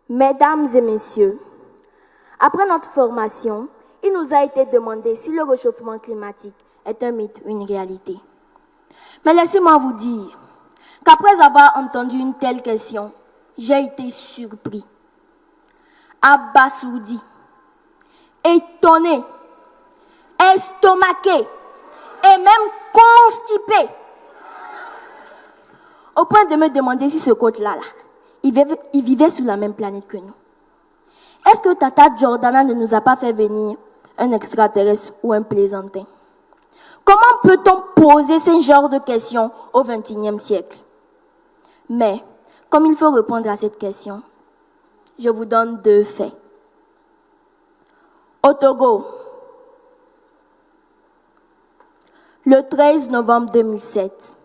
Mesdames et messieurs, après notre formation, il nous a été demandé si le réchauffement climatique est un mythe ou une réalité. Mais laissez-moi vous dire qu'après avoir entendu une telle question, j'ai été surpris, abasourdi, étonné, estomaqué et même constipé, au point de me demander si ce coach-là, il vivait sur la même planète que nous. Est-ce que Tata Jordana ne nous a pas fait venir un extraterrestre ou un plaisantin? Comment peut-on poser ce genre de questions au XXIe siècle? Mais, comme il faut répondre à cette question, je vous donne 2 faits. Au Togo, le 13 novembre 2007,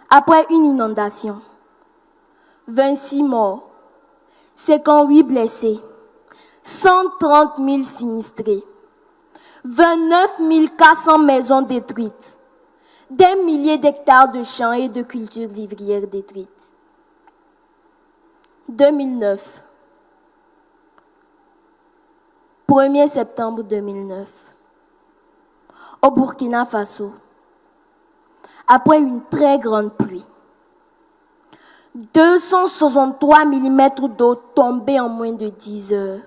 après une inondation, 26 morts, 58 blessés, 130 000 sinistrés, 29 400 maisons détruites, des milliers d'hectares de champs et de cultures vivrières détruites. 2009, 1er septembre 2009, au Burkina Faso, après une très grande pluie, 263 mm d'eau tombée en moins de 10 heures.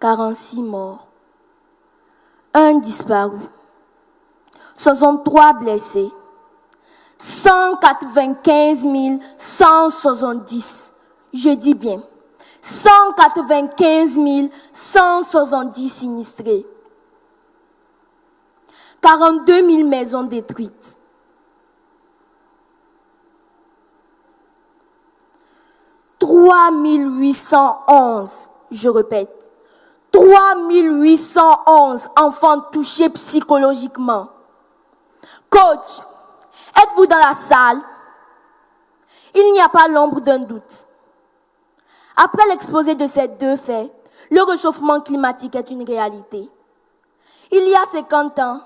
46 morts, 1 disparu, 63 blessés, 195 170, je dis bien, 195 170 sinistrés, 42 000 maisons détruites. 3 811, je répète, 3 811 enfants touchés psychologiquement. Coach, êtes-vous dans la salle? Il n'y a pas l'ombre d'un doute. Après l'exposé de ces 2 faits, le réchauffement climatique est une réalité. Il y a 50 ans,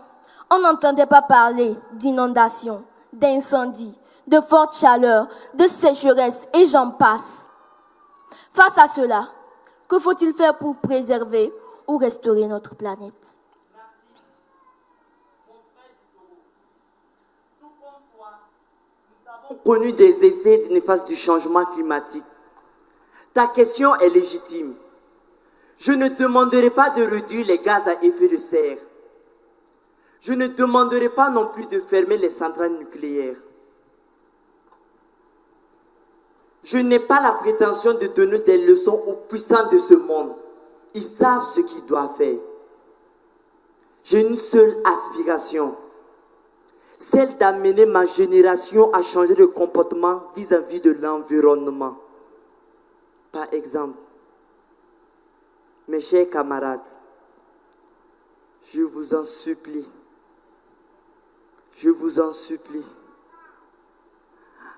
on n'entendait pas parler d'inondations, d'incendies, de forte chaleur, de sécheresse et j'en passe. Face à cela, que faut-il faire pour préserver ou restaurer notre planète? Merci. Mon frère Dito, tout comme toi, nous avons connu des effets néfastes du changement climatique. Ta question est légitime. Je ne demanderai pas de réduire les gaz à effet de serre. Je ne demanderai pas non plus de fermer les centrales nucléaires. Je n'ai pas la prétention de donner des leçons aux puissants de ce monde. Ils savent ce qu'ils doivent faire. J'ai une seule aspiration, celle d'amener ma génération à changer de comportement vis-à-vis de l'environnement. Par exemple, mes chers camarades, je vous en supplie,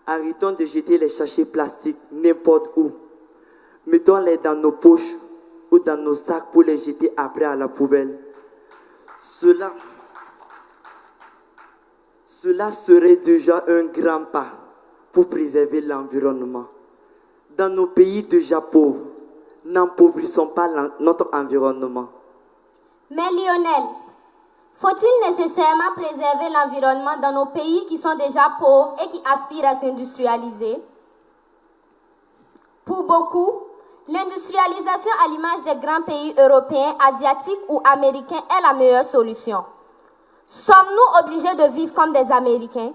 arrêtons de jeter les sachets plastiques n'importe où. Mettons-les dans nos poches ou dans nos sacs pour les jeter après à la poubelle. Cela serait déjà un grand pas pour préserver l'environnement. Dans nos pays déjà pauvres, n'empauvrissons pas notre environnement. Mais Lionel, faut-il nécessairement préserver l'environnement dans nos pays qui sont déjà pauvres et qui aspirent à s'industrialiser? Pour beaucoup, l'industrialisation à l'image des grands pays européens, asiatiques ou américains est la meilleure solution. Sommes-nous obligés de vivre comme des Américains?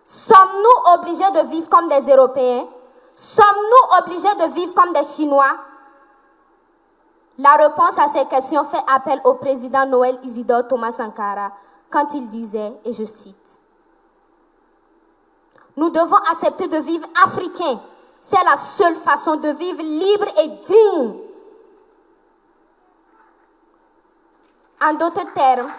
Sommes-nous obligés de vivre comme des Européens? Sommes-nous obligés de vivre comme des Chinois? La réponse à ces questions fait appel au président Noël Isidore Thomas Sankara quand il disait, et je cite, « Nous devons accepter de vivre africains. C'est la seule façon de vivre libre et digne. » En d'autres termes,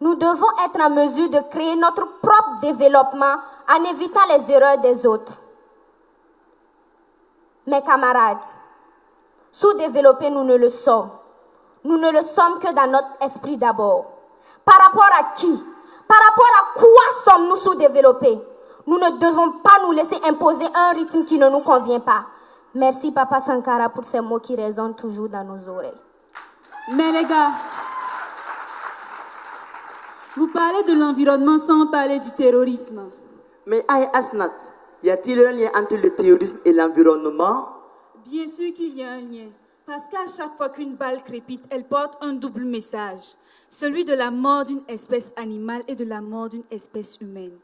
nous devons être en mesure de créer notre propre développement en évitant les erreurs des autres. Mes camarades, sous-développés, nous ne le sommes. Nous ne le sommes que dans notre esprit d'abord. Par rapport à qui? Par rapport à quoi sommes-nous sous-développés? Nous ne devons pas nous laisser imposer un rythme qui ne nous convient pas. Merci Papa Sankara pour ces mots qui résonnent toujours dans nos oreilles. Mais les gars, vous parlez de l'environnement sans parler du terrorisme. Mais Aïe Asnat, y a-t-il un lien entre le terrorisme et l'environnement? Bien sûr qu'il y a un lien. Parce qu'à chaque fois qu'une balle crépite, elle porte un double message. Celui de la mort d'une espèce animale et de la mort d'une espèce humaine.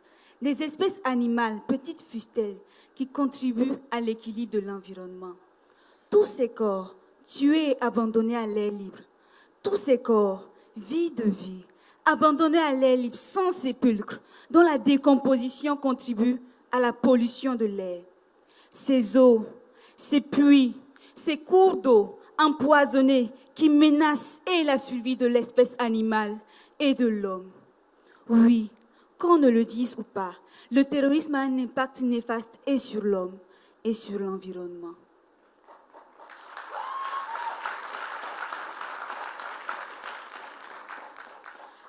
Des espèces animales, petites fussent-elles, qui contribuent à l'équilibre de l'environnement. Tous ces corps, tués et abandonnés à l'air libre. Tous ces corps, vie de vie, abandonnés à l'air libre sans sépulcre, dont la décomposition contribue à la pollution de l'air. Ces eaux, ces puits, ces cours d'eau empoisonnés qui menacent et la survie de l'espèce animale et de l'homme. Oui, qu'on ne le dise ou pas, le terrorisme a un impact néfaste et sur l'homme et sur l'environnement.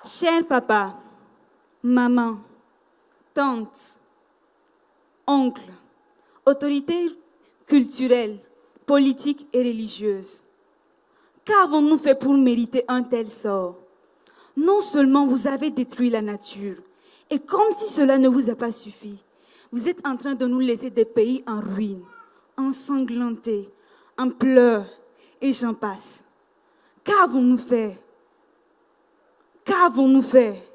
Cher papa, maman, tante, oncle, autorités culturelles, politiques et religieuses, qu'avons-nous fait pour mériter un tel sort? Non seulement vous avez détruit la nature, et comme si cela ne vous a pas suffi, vous êtes en train de nous laisser des pays en ruine, ensanglantés, en pleurs, et j'en passe. Qu'avons-nous fait? Qu'avons-nous fait?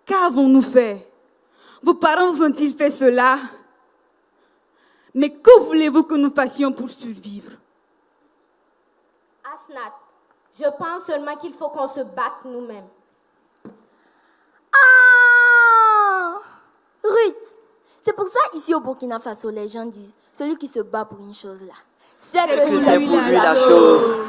Qu'avons-nous fait? Vos parents vous ont-ils fait cela? Mais que voulez-vous que nous fassions pour survivre? Asnat, je pense seulement qu'il faut qu'on se batte nous-mêmes. Ah! Ruth, c'est pour ça ici au Burkina Faso, les gens disent, celui qui se bat pour une chose là, c'est Que c'est pour lui la chose.